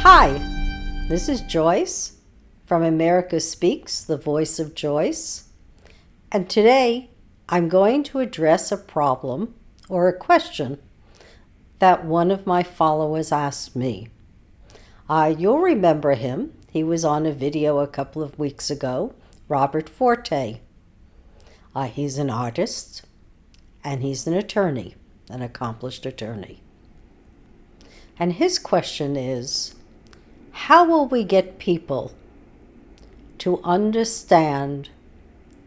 Hi, this is Joyce from America Speaks, the voice of Joyce. And today I'm going to address a problem or a question that one of my followers asked me. You'll remember him. He was on a video a couple of weeks ago, Robert Forte. He's an artist and he's an attorney, an accomplished attorney. And his question is, how will we get people to understand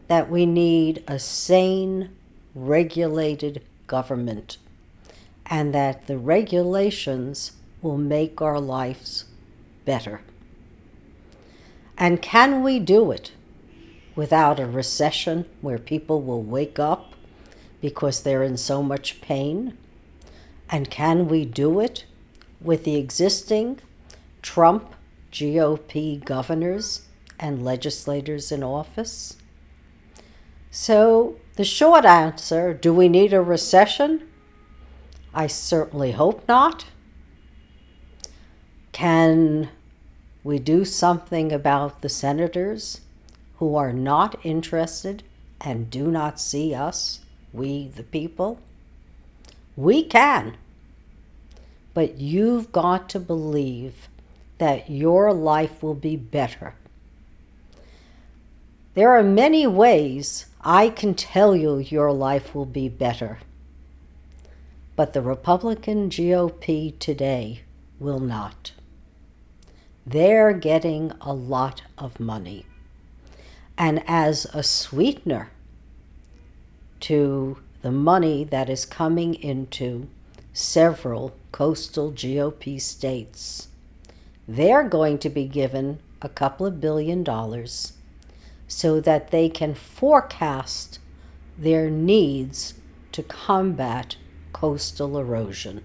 that we need a sane, regulated government and that the regulations will make our lives better? And can we do it without a recession where people will wake up because they're in so much pain? And can we do it with the existing Trump GOP governors and legislators in office? So the short answer, do we need a recession? I certainly hope not. Can we do something about the senators who are not interested and do not see us, we the people? We can. But you've got to believe that your life will be better. There are many ways I can tell you your life will be better, but the Republican GOP today will not. They're getting a lot of money. And as a sweetener to the money that is coming into several coastal GOP states, they're going to be given a couple of $2 billion so that they can forecast their needs to combat coastal erosion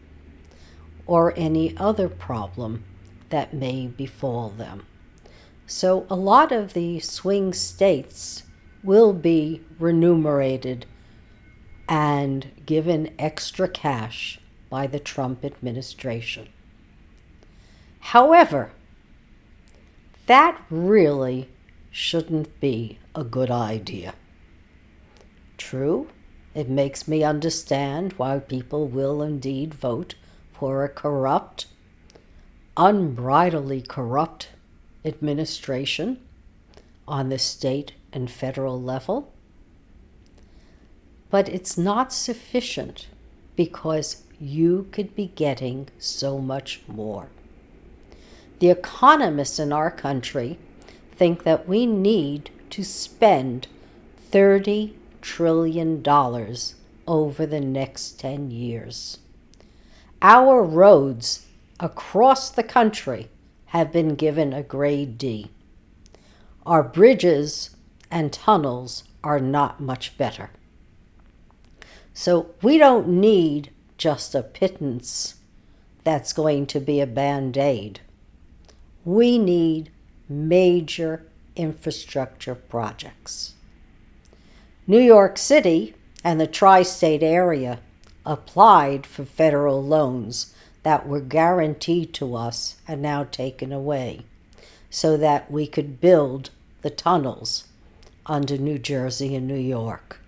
or any other problem that may befall them. So a lot of the swing states will be remunerated and given extra cash by the Trump administration. However, that really shouldn't be a good idea. True, it makes me understand why people will indeed vote for a corrupt, unbridledly corrupt administration on the state and federal level. But it's not sufficient because you could be getting so much more. The economists in our country think that we need to spend $30 trillion over the next 10 years. Our roads across the country have been given a grade D. Our bridges and tunnels are not much better. So we don't need just a pittance that's going to be a Band-Aid. We need major infrastructure projects. New York City and the tri-state area applied for federal loans that were guaranteed to us and now taken away so that we could build the tunnels under New Jersey and New York.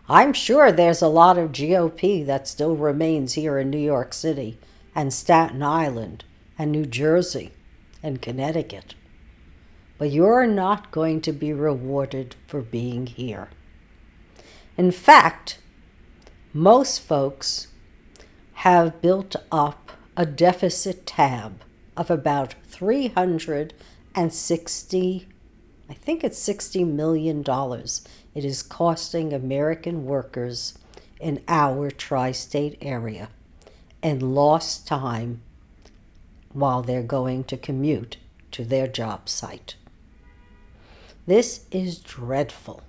I'm sure there's a lot of GOP that still remains here in New York City and Staten Island and New Jersey and Connecticut. But you're not going to be rewarded for being here. In fact, most folks have built up a deficit tab of about $360 million. It is costing American workers in our tri-state area and lost time while they're going to commute to their job site. This is dreadful.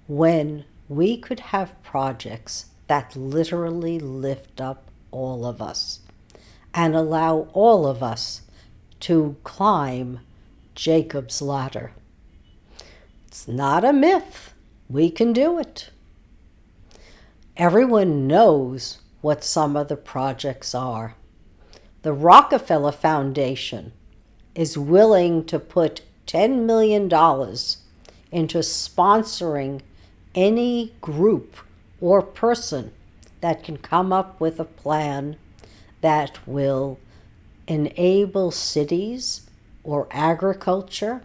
When we could have projects that literally lift up all of us and allow all of us to climb Jacob's ladder. It's not a myth. We can do it. Everyone knows what some of the projects are. The Rockefeller Foundation is willing to put $10 million into sponsoring any group or person that can come up with a plan that will enable cities or agriculture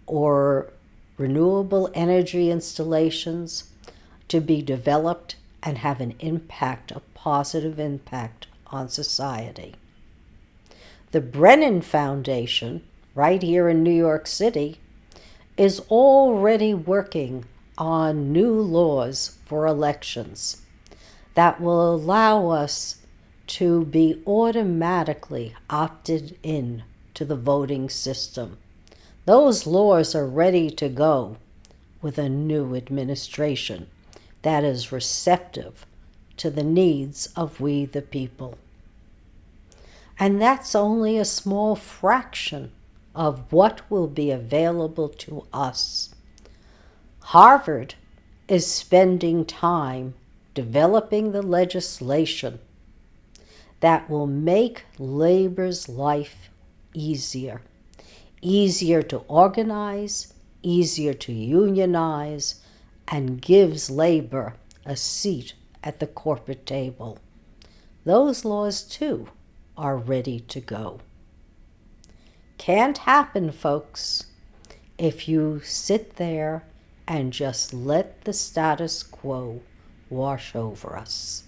or renewable energy installations to be developed and have an impact, a positive impact on society. The Brennan Foundation, right here in New York City, is already working on new laws for elections that will allow us to be automatically opted in to the voting system. Those laws are ready to go with a new administration that is receptive to the needs of we the people. And that's only a small fraction of what will be available to us. Harvard is spending time developing the legislation that will make labor's life easier. Easier to organize, easier to unionize, and gives labor a seat at the corporate table. Those laws, too, are ready to go. Can't happen, folks, if you sit there and just let the status quo wash over us.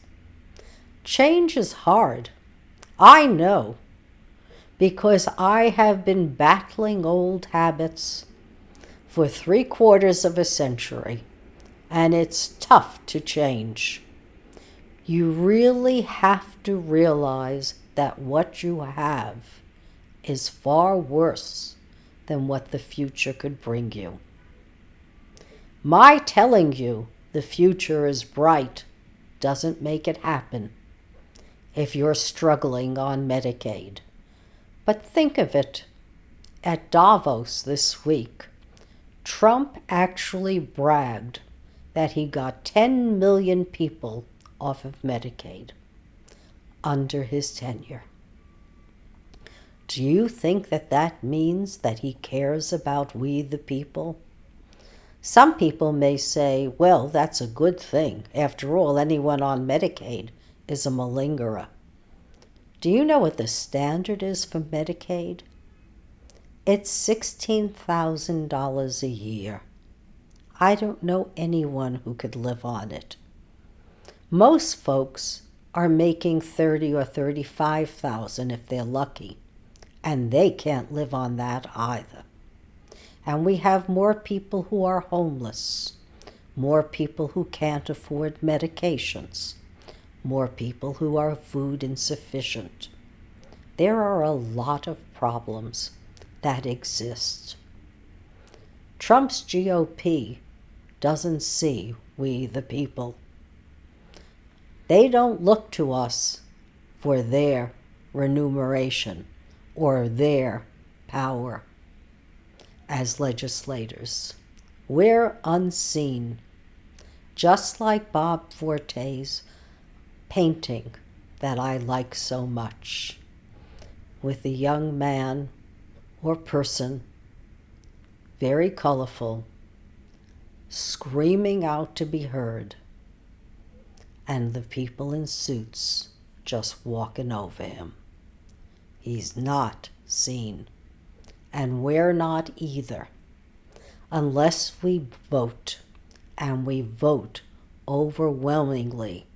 Change is hard. I know, because I have been battling old habits for 3/4 of a century, and it's tough to change. You really have to realize that what you have is far worse than what the future could bring you. My telling you the future is bright doesn't make it happen if you're struggling on Medicaid. But think of it. At Davos this week, Trump actually bragged that he got 10 million people off of Medicaid under his tenure. Do you think that that means that he cares about we the people? Some people may say, well, that's a good thing. After all, anyone on Medicaid is a malingerer. Do you know what the standard is for Medicaid? It's $16,000 a year. I don't know anyone who could live on it. Most folks are making $30,000 or $35,000 if they're lucky, and they can't live on that either. And we have more people who are homeless, more people who can't afford medications, more people who are food insufficient. There are a lot of problems that exist. Trump's GOP doesn't see we the people. They don't look to us for their remuneration or their power as legislators. We're unseen, just like Bob Forte's painting that I like so much, with the young man or person, very colorful, screaming out to be heard, and the people in suits just walking over him. He's not seen, and we're not either, unless we vote, and we vote overwhelmingly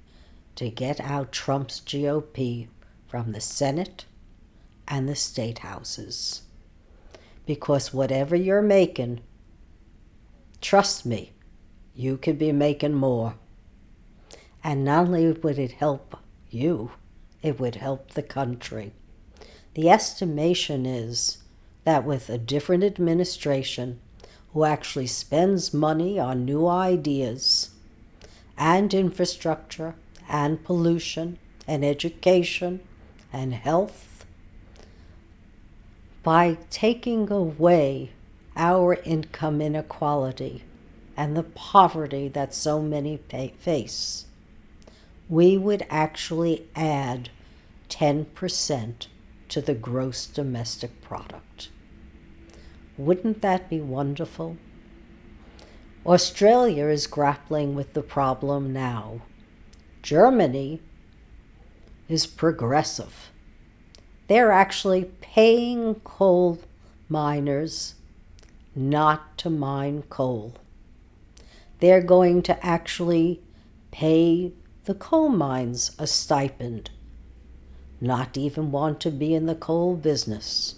to get out Trump's GOP from the Senate and the Statehouses. Because whatever you're making, trust me, you could be making more. And not only would it help you, it would help the country. The estimation is that with a different administration who actually spends money on new ideas and infrastructure and pollution and education and health, by taking away our income inequality and the poverty that so many face, we would actually add 10% to the gross domestic product. Wouldn't that be wonderful? Australia is grappling with the problem now. Germany is progressive. They're actually paying coal miners not to mine coal. They're going to actually pay the coal mines a stipend, not even want to be in the coal business.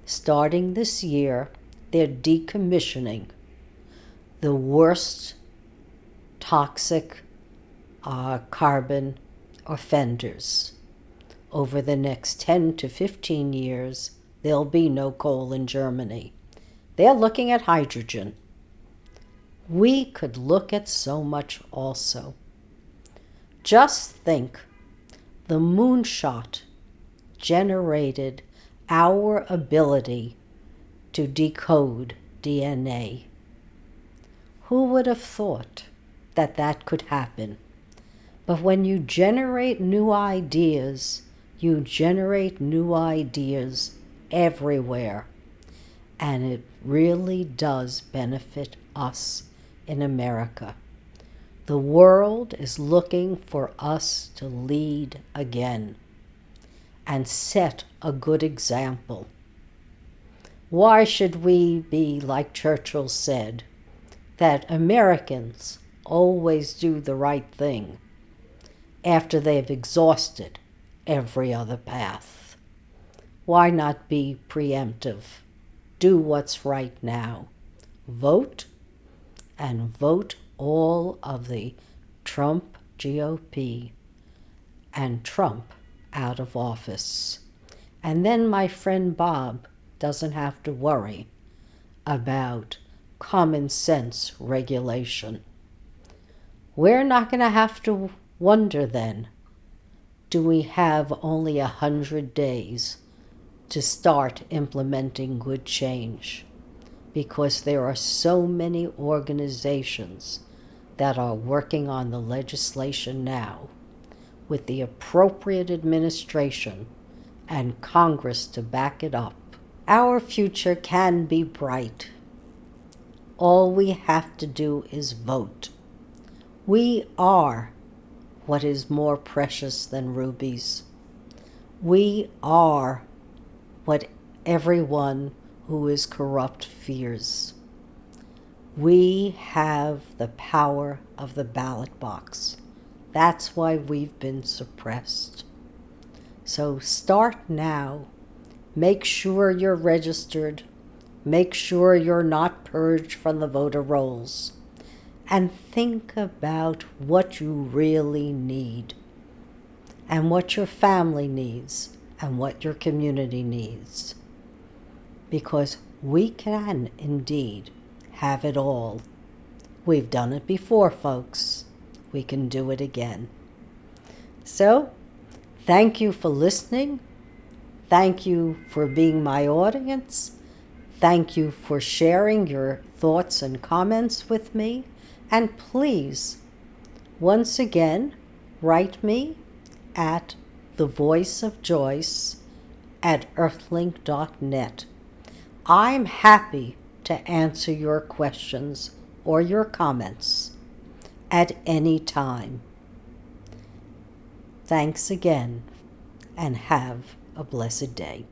Starting this year, they're decommissioning the worst toxic carbon offenders. Over the next 10 to 15 years, there'll be no coal in Germany. They're looking at hydrogen. We could look at so much also. Just think, the moonshot generated our ability to decode DNA. Who would have thought that that could happen? But when you generate new ideas, you generate new ideas everywhere. And it really does benefit us in America. The world is looking for us to lead again and set a good example. Why should we be, like Churchill said, that Americans always do the right thing after they've exhausted every other path? Why not be preemptive? Do what's right now. Vote, and vote all of the Trump GOP and Trump out of office. And then my friend Bob doesn't have to worry about common sense regulation. We're not going to have to wonder then, do we have only 100 days to start implementing good change? Because there are so many organizations that are working on the legislation now with the appropriate administration and Congress to back it up. Our future can be bright. All we have to do is vote. We are what is more precious than rubies. We are what everyone who is corrupt fears. We have the power of the ballot box. That's why we've been suppressed. So start now. Make sure you're registered. Make sure you're not purged from the voter rolls. And think about what you really need, and what your family needs, and what your community needs. Because we can indeed have it all. We've done it before, folks. We can do it again. So, thank you for listening. Thank you for being my audience. Thank you for sharing your thoughts and comments with me. And please, once again, write me at thevoiceofjoyce@earthlink.net. I'm happy to answer your questions or your comments at any time. Thanks again, and have a blessed day.